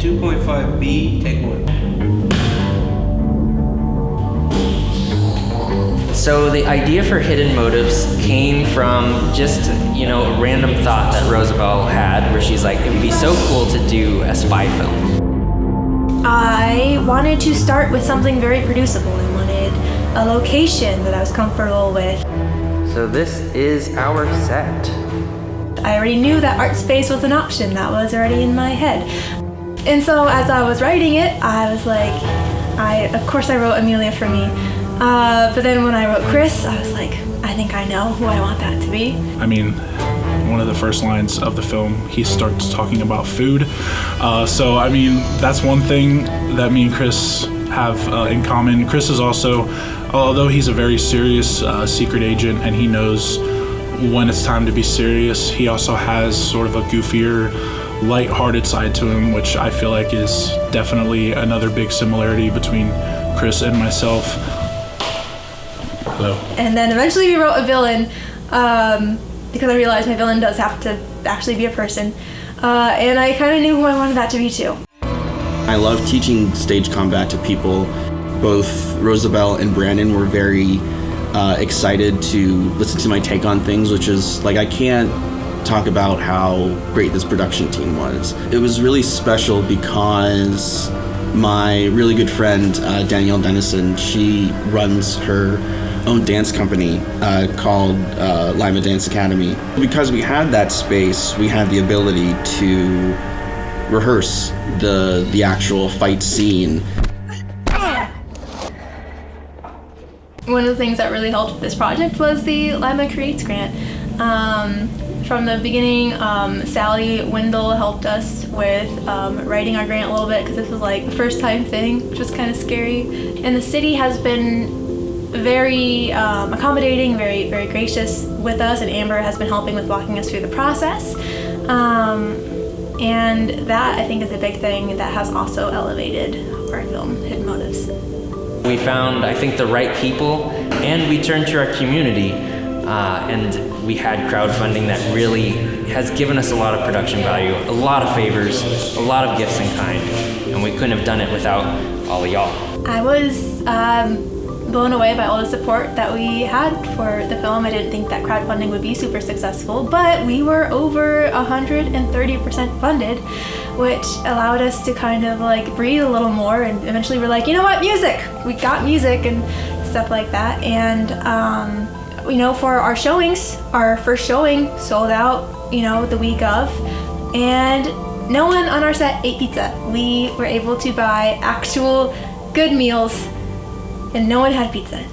2.5B, take 1. So the idea for Hidden Motives came from just, a random thought that Rosebelle had, where she's like, it would be so cool to do a spy film. I wanted to start with something very producible. I wanted a location that I was comfortable with. So this is our set. I already knew that ArtSpace was an option. That was already in my head. And so as I was writing it, I was like, of course I wrote Amelia for me. But then when I wrote Chris, I was like, I think I know who I want that to be. I mean, one of the first lines of the film, he starts talking about food. So, I mean, that's one thing that me and Chris have in common. Chris is also, although he's a very serious secret agent and he knows when it's time to be serious, he also has sort of a goofier, light-hearted side to him, which I feel like is definitely another big similarity between Chris and myself. Hello. And then eventually we wrote a villain, because I realized my villain does have to actually be a person. And I kind of knew who I wanted that to be too. I love teaching stage combat to people. Both Rosebelle and Brandon were very excited to listen to my take on things, which is like, I can't talk about how great this production team was. It was really special because my really good friend, Danielle Dennison, she runs her own dance company called Lima Dance Academy. Because we had that space, we had the ability to rehearse the actual fight scene. One of the things that really helped with this project was the Lima Creates Grant. From the beginning, Sally Wendell helped us with writing our grant a little bit, because this was like a first time thing, which was kind of scary. And the city has been very accommodating, very, very gracious with us, and Amber has been helping with walking us through the process. And that, I think, is a big thing that has also elevated our film, Hidden Motives. We found, I think, the right people, and we turned to our community, and we had crowdfunding that really has given us a lot of production value, a lot of favors, a lot of gifts in kind, and we couldn't have done it without all of y'all. I was blown away by all the support that we had for the film. I didn't think that crowdfunding would be super successful, but we were over 130% funded, which allowed us to kind of like breathe a little more, and eventually we're like, you know what, music! We got music and stuff like that. And for our showings, our first showing sold out, the week of, and no one on our set ate pizza. We were able to buy actual good meals, and no one had pizza.